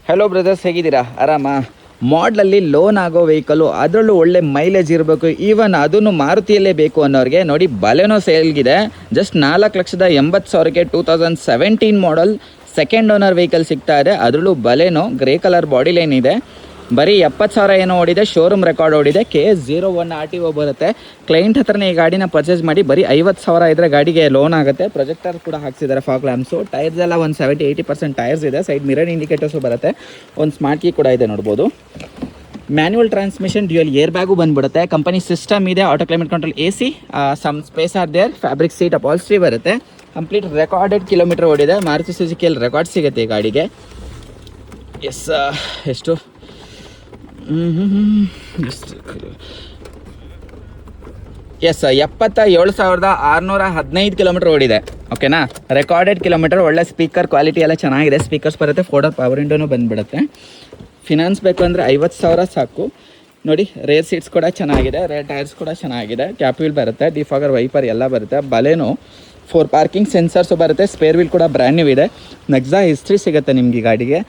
Hello brothers, ಹೇಗಿದ್ದೀರಾ? ಆರಾಮ? ಮಾಡಲಲ್ಲಿ loan ಆಗೋ ವೆಹಿಕಲ್ಲು, ಅದರಲ್ಲೂ ಒಳ್ಳೆ ಮೈಲೇಜ್ ಇರಬೇಕು, ಈವನ್ ಅದನ್ನು ಮಾರುತಿಯಲ್ಲೇ ಬೇಕು ಅನ್ನೋರಿಗೆ ನೋಡಿ ಬಲೆನೋ ಸೇಲ್ಗಿದೆ. ಜಸ್ಟ್ 4,80,000ಕ್ಕೆ 2017 ಮಾಡಲ್ ಸೆಕೆಂಡ್ ಓನರ್ ವೆಹಿಕಲ್ ಸಿಗ್ತಾ ಇದೆ. ಅದರಲ್ಲೂ Baleno grey colour body line ಇದೆ. ಬರೀ 70,000 ಏನೋ ಓಡಿದೆ, ಶೋರೂಮ್ ರೆಕಾರ್ಡ್ ಓಡಿದೆ. KS01 RTO ಬರುತ್ತೆ. ಕ್ಲೈಂಟ್ ಹತ್ರನೇ ಈ ಗಾಡಿನ ಪರ್ಚೇಸ್ ಮಾಡಿ ಬರೀ 50,000 ಇದ್ದರೆ ಗಾಡಿಗೆ ಲೋನ್ ಆಗುತ್ತೆ. ಪ್ರೊಜೆಕ್ಟರ್ ಕೂಡ ಹಾಕ್ಸಿದ್ದಾರೆ, ಫಾಗ್ ಲ್ಯಾಂಪ್ಸು. ಟೈರ್ಸ್ ಎಲ್ಲ ಒಂದು 70-80% ಟೈರ್ಸ್ ಇದೆ. ಸೈಡ್ ಮಿರರ್ ಇಂಡಿಕೇಟರ್ಸು ಬರುತ್ತೆ. ಒಂದು ಸ್ಮಾರ್ಟ್ ಕೀ ಕೂಡ ಇದೆ ನೋಡ್ಬೋದು. Manual transmission, dual air bag ಬಂದುಬಿಡುತ್ತೆ. ಕಂಪನಿ ಸಿಸ್ಟಮ್ ಇದೆ, auto climate control, AC, some space are there, fabric seat upholstery ಬರುತ್ತೆ. ಕಂಪ್ಲೀಟ್ ರೆಕಾರ್ಡೆಡ್ ಕಿಲೋಮೀಟರ್ ಓಡಿದೆ. ಮಾರುತಿ ಸುಜುಕಿಯಲ್ಲಿ ರೆಕಾರ್ಡ್ ಸಿಗುತ್ತೆ ಈ ಗಾಡಿಗೆ. ಎಸ್, ಎಷ್ಟು ಎಸ್ 77,615 ಕಿಲೋಮೀಟರ್ ಓಡಿದೆ. ಓಕೆನಾ? Recorded kilometre. ಒಳ್ಳೆ ಸ್ಪೀಕರ್ ಕ್ವಾಲಿಟಿ ಎಲ್ಲ ಚೆನ್ನಾಗಿದೆ. ಸ್ಪೀಕರ್ಸ್ ಬರುತ್ತೆ, 4 ಪವರ್ ವಿಂಡೋನು ಬಂದುಬಿಡುತ್ತೆ. ಫಿನಾನ್ಸ್ ಬೇಕು ಅಂದರೆ 50,000 ಸಾಕು. ನೋಡಿ, ರೇರ್ ಸೀಟ್ಸ್ ಕೂಡ ಚೆನ್ನಾಗಿದೆ, ರೇರ್ ಟೈರ್ಸ್ ಕೂಡ ಚೆನ್ನಾಗಿದೆ. ಕ್ಯಾಪ್ ವೀಲ್ ಬರುತ್ತೆ, ಡಿಫಾಗರ್ ವೈಪರ್ ಎಲ್ಲ ಬರುತ್ತೆ. ಬಲೆನೋ 4 ಪಾರ್ಕಿಂಗ್ ಸೆನ್ಸರ್ಸು ಬರುತ್ತೆ. ಸ್ಪೇರ್ ವೀಲ್ ಕೂಡ ಬ್ರ್ಯಾಂಡ್ ನ್ಯೂ ಇದೆ. ನೆಕ್ಸಾ ಹಿಸ್ಟ್ರಿ ಸಿಗುತ್ತೆ ನಿಮಗೆ ಈ ಗಾಡಿಗೆ.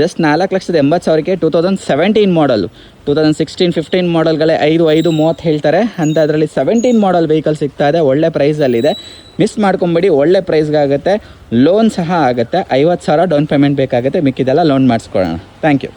ಜಸ್ಟ್ 4,80,000ಕ್ಕೆ 2017 ಮಾಡಲು. 2016-15 ಮಾಡಲ್ಗಳೇ 5,30 ಹೇಳ್ತಾರೆ ಅಂತ, ಅದರಲ್ಲಿ 17 ಮಾಡಲ್ ವೆಹಿಕಲ್ ಸಿಗ್ತಾ ಇದೆ. ಒಳ್ಳೆ ಪ್ರೈಸಲ್ಲಿದೆ, ಮಿಸ್ ಮಾಡ್ಕೊಂಬಿಡಿ. ಒಳ್ಳೆ ಪ್ರೈಸ್ಗಾಗುತ್ತೆ, ಲೋನ್ ಸಹ ಆಗುತ್ತೆ. 50,000 ಡೌನ್ ಪೇಮೆಂಟ್ ಬೇಕಾಗುತ್ತೆ, ಮಿಕ್ಕಿದೆಲ್ಲ ಲೋನ್ ಮಾಡಿಸ್ಕೊಳ್ಳೋಣ. Thank you.